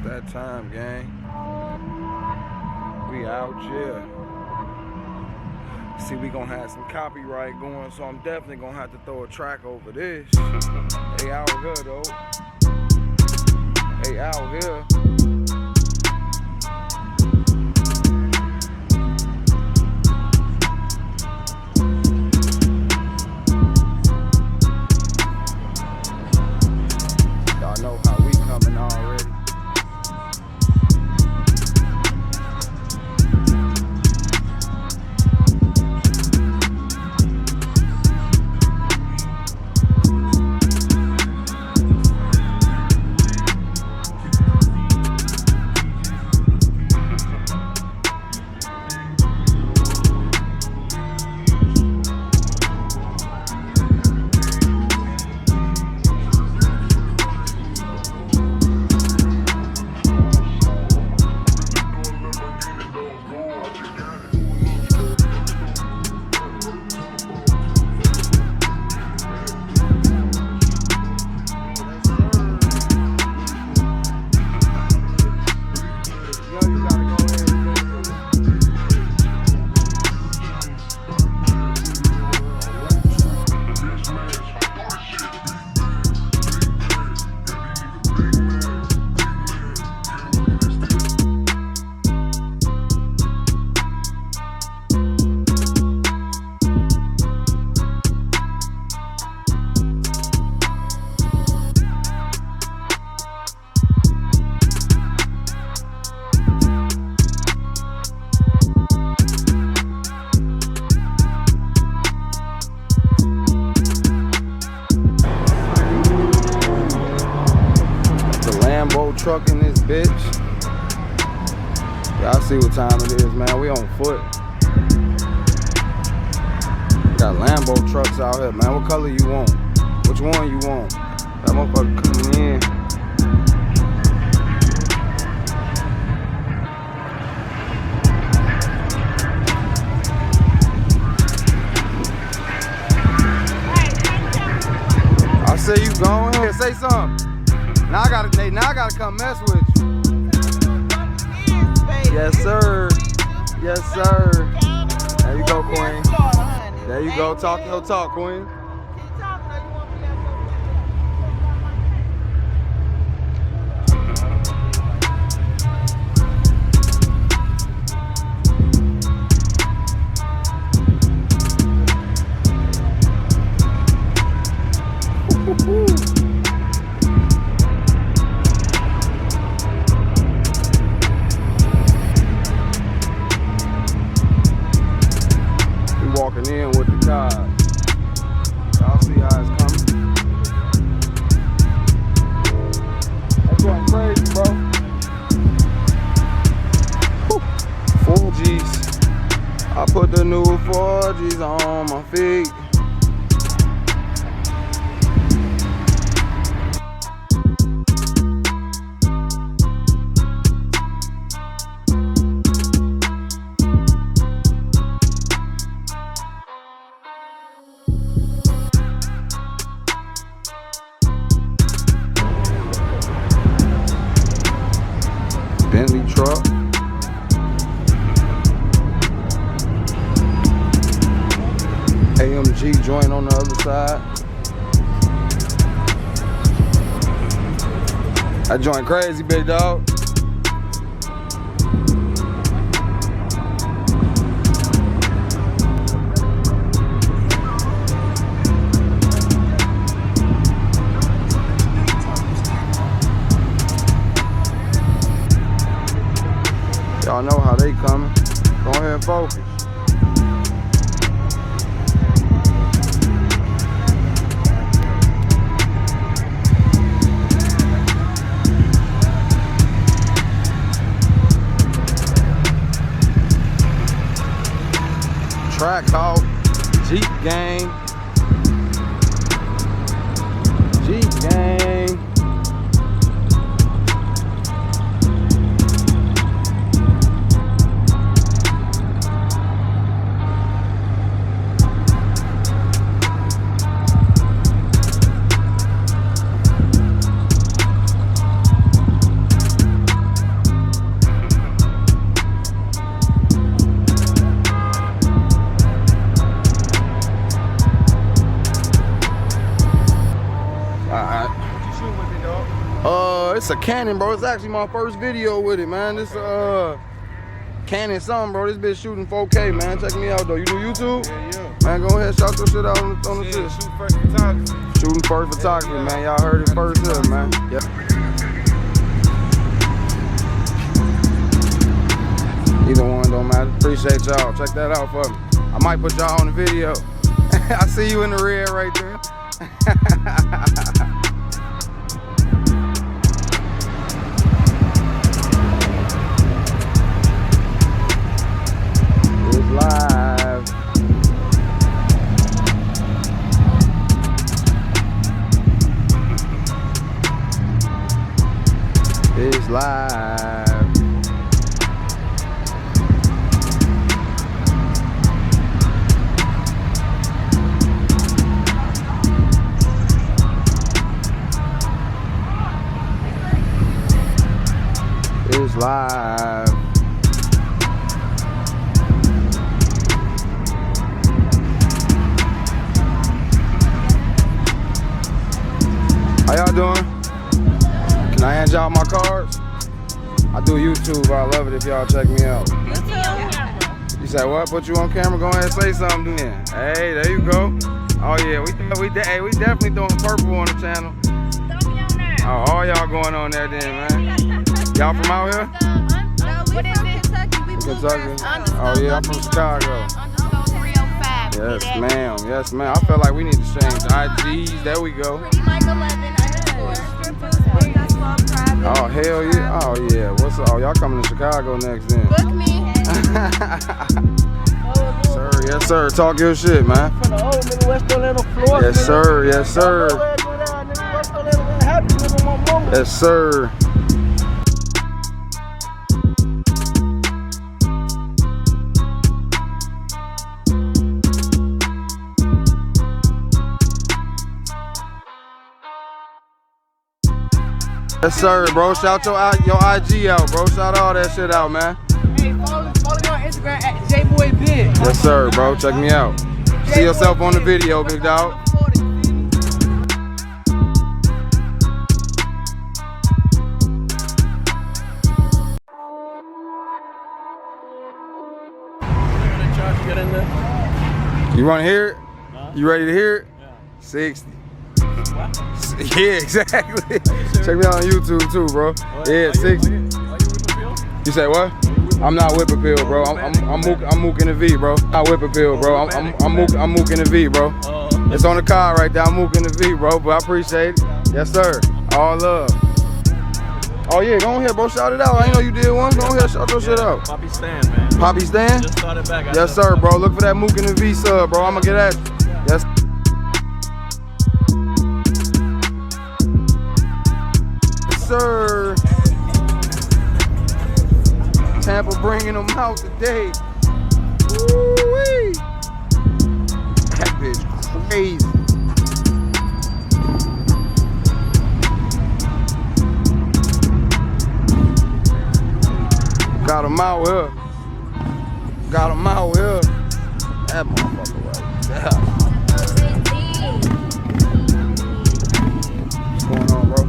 That time, gang. We out here. See, we gonna have some copyright going, so I'm definitely gonna have to throw a track over this. They out here, though. They out here. Y'all know how we coming already. Truck in this bitch. Y'all see what time it is, man. We on foot. Got Lambo trucks out here, man. What color you want? Which one you want? That motherfucker coming in. I say you going here. Say something. Now I gotta come mess with you. Yes, sir. Yes, sir. There you go, Queen. There you go. Talk your talk, Queen. Walking in with the car. Y'all see how it's coming? That's going crazy, bro. Whew. 4Gs. I put the new 4Gs on my feet. Bentley truck. AMG joint on the other side. That joint crazy, big dog. Y'all know how they coming. Go ahead and focus. Track talk, Jeep gang, Jeep gang. It's a Canon, bro. It's actually my first video with it, man. This Canon something, bro. This bitch shooting 4K, man. Check me out, though. You do YouTube? Yeah. Man, go ahead, shout your shit out on the shit. Shoot first photography. Shooting first photography, man. Y'all heard it first here, man. Yep. Either one don't matter. Appreciate y'all. Check that out for me. I might put y'all on the video. I see you in the rear right there. Live. It's live. It's live. How y'all doing? Can I hand y'all my cards? I do YouTube. I love it if y'all check me out. You say what? Put you on camera? Go ahead and say something then. Hey, there you go. Oh yeah, we definitely doing purple on the channel. Oh, all y'all going on there then, man. Y'all from out here? What is it? Kentucky. Oh yeah, I'm from Chicago. Yes, ma'am. Yes, ma'am. I feel like we need to change IGs. There we go. Oh hell yeah! Oh yeah! What's up? Oh, y'all coming to Chicago next then? Book me. Sir, yes sir. Talk your shit, man. From the old middle West Orlando, Florida. Yes sir. Yes sir. Yes sir. Yes sir, bro. Shout your IG out, bro. Shout all that shit out, man. Hey, follow me on Instagram at JBoyBig. Yes sir, bro. Check me out. See yourself on the video, big dog. You want to hear it? You ready to hear it? Yeah. 60. Yeah, exactly. Check me out on YouTube too, bro. Yeah, 60. You say what? I'm not whip appeal, bro. I'm Mook in the V, bro. Not whip appeal, bro. I'm Mook in the V, bro. It's on the car right there. I'm Mook in the V, bro. But I appreciate it. Yes, sir. All love. Oh yeah, go ahead, bro. Shout it out. I ain't know you did one. Go ahead, shout your shit out. Poppy Stan, man. Poppy Stan? Just started back. Yes, sir, bro. Look for that Mook in the V sub, bro. I'ma get at you. Yes. Sir. Tampa bringing them out today. Woo-wee. That bitch crazy. Got him out here. Got him out here. That motherfucker right there. What's going on, bro?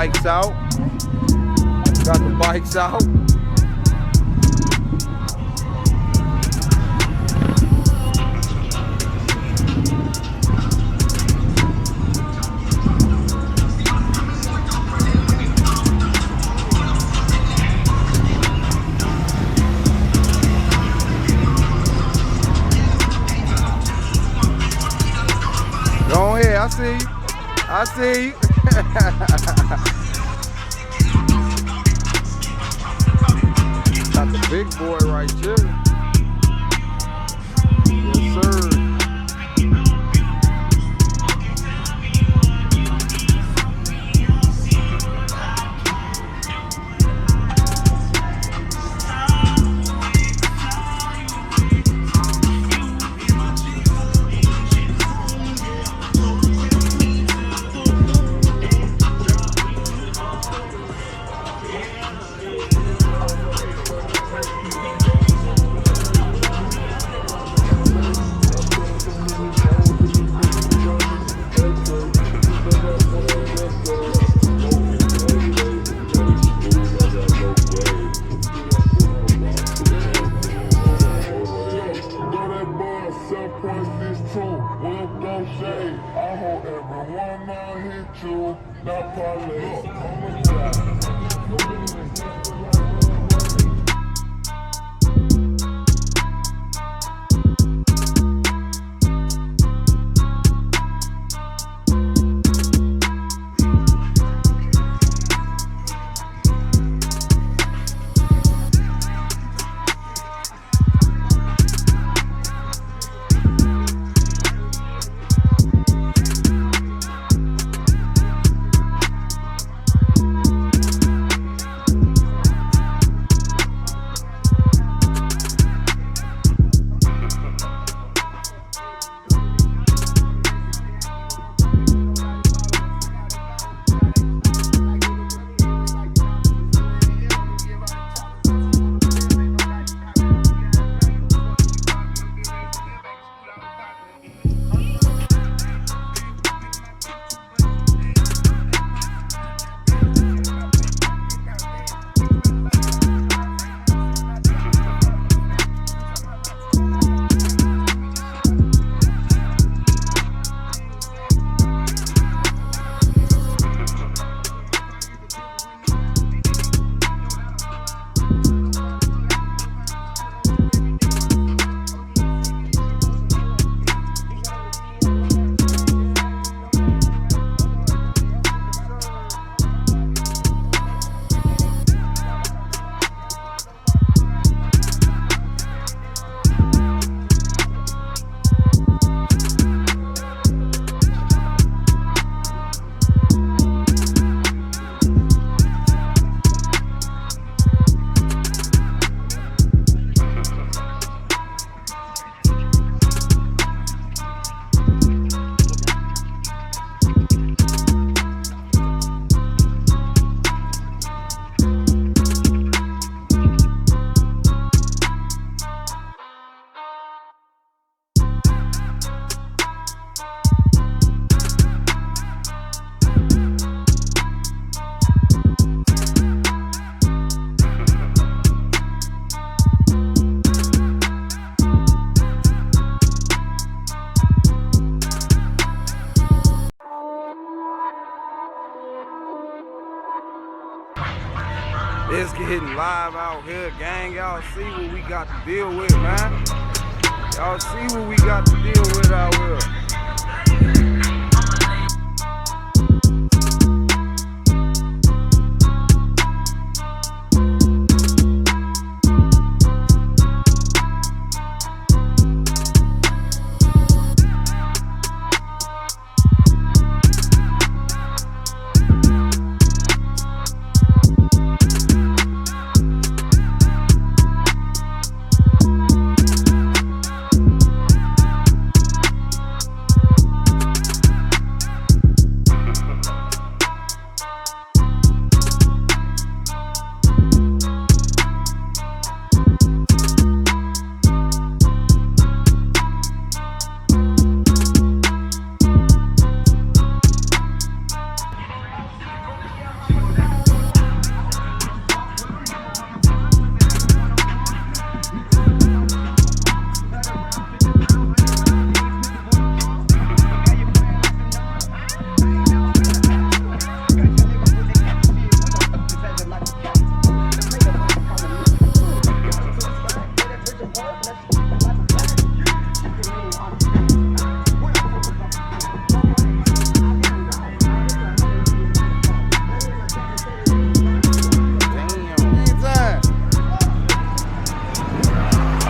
bikes out. Got the bikes out. Go ahead, I see you. I see you. Got the big boy right here. Yes, sir. It's getting live out here, gang. Y'all see what we got to deal with, man. Y'all see what we got to deal with out here.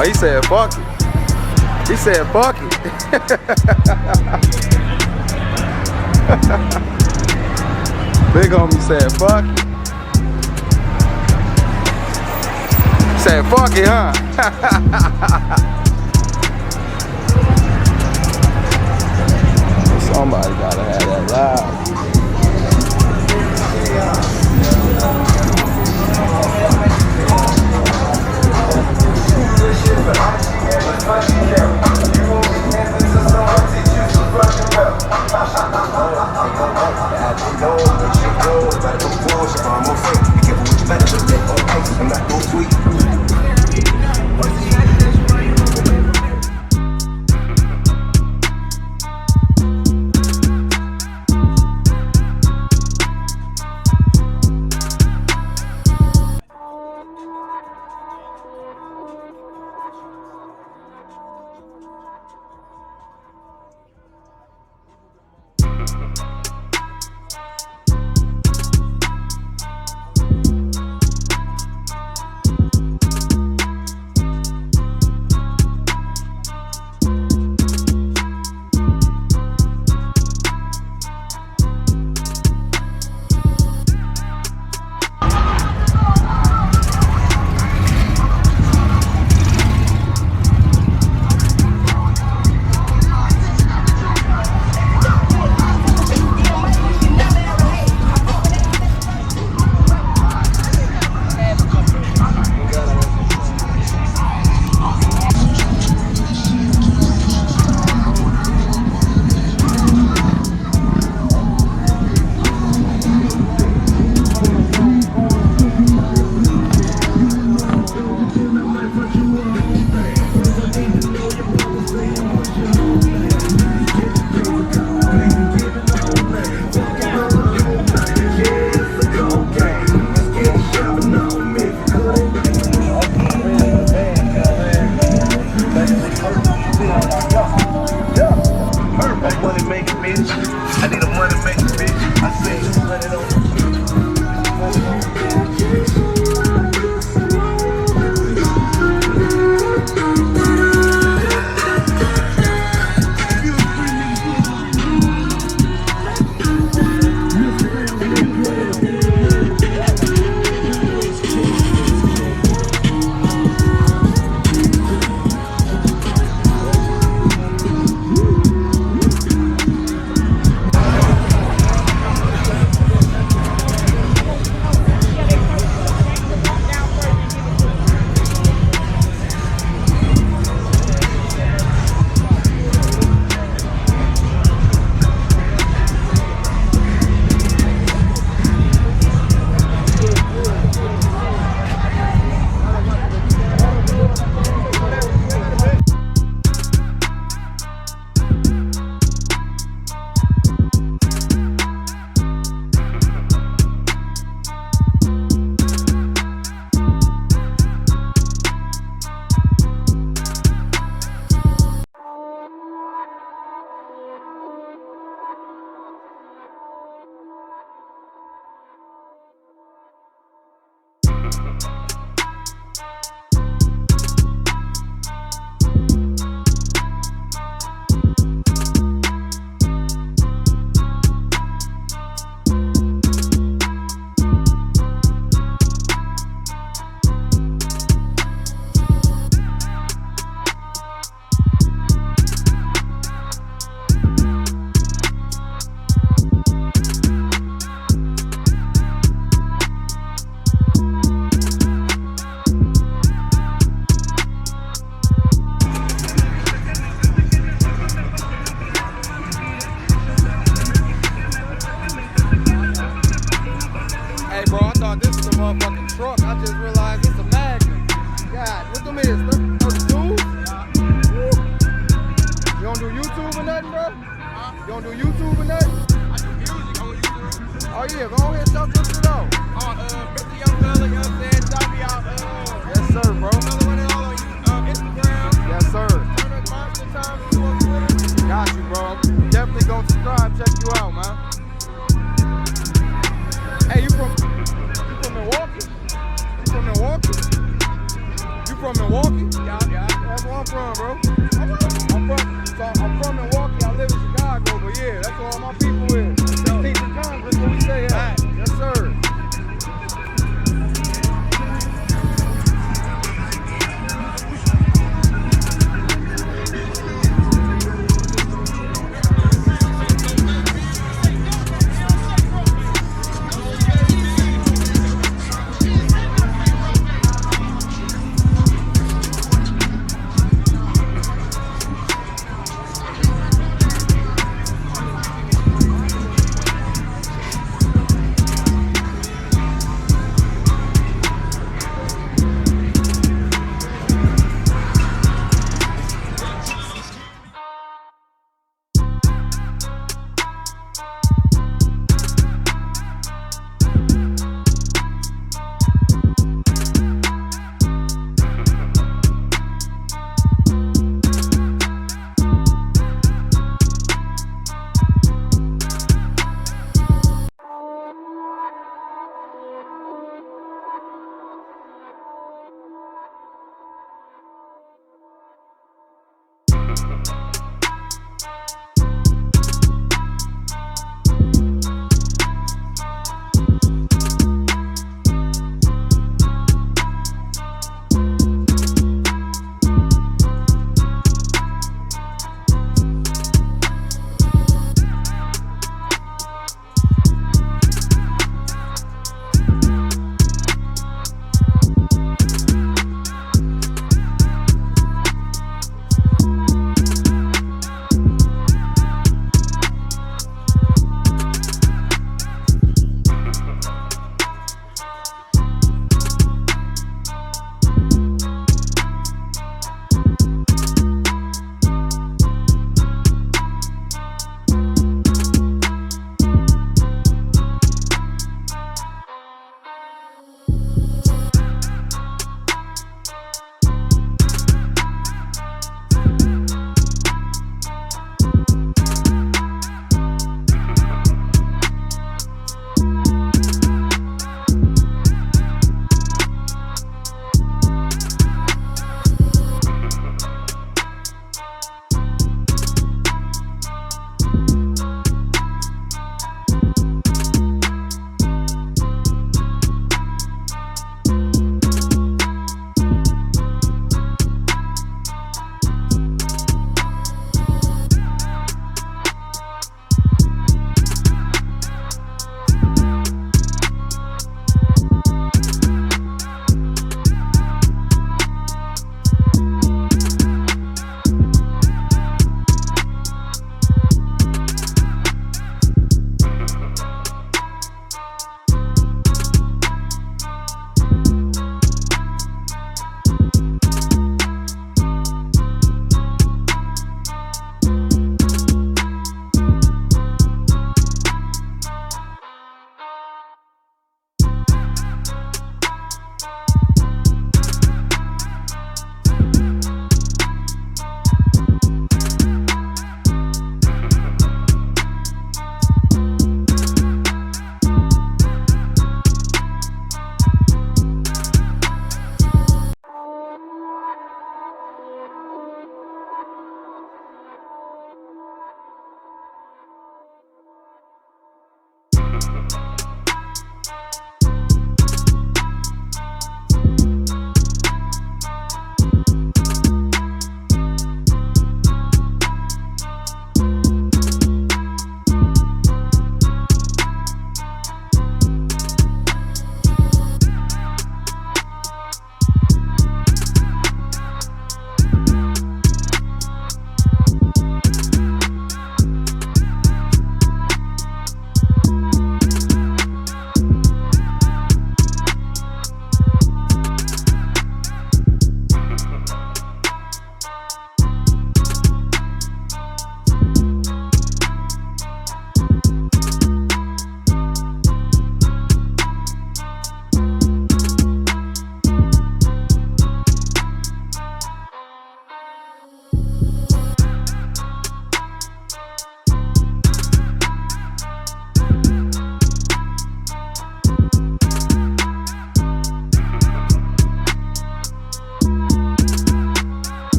Oh, he said fuck it. He said fuck it. Big homie said fuck it. Said fuck it, huh? Somebody gotta have that loud. motherfucking truck. I just realized it's a Magnum. God, what them is? 32? You don't do YouTube or nothing, bro? You don't do YouTube or nothing? I do music on YouTube. Oh yeah, go ahead and talk to us out. Mr. Young Fella, you know what I'm saying? Shout me out. Yes, sir, bro. Another one on Instagram. Yes, sir. Turn up Monster Time on Twitter. Got you, bro. Definitely gonna subscribe, check you out, man. Hey, you from Milwaukee? You from Milwaukee? You from Milwaukee? Yeah. Milwaukee, I live in Chicago, but yeah, that's where all my people is. 16th and Congress, where we stay at.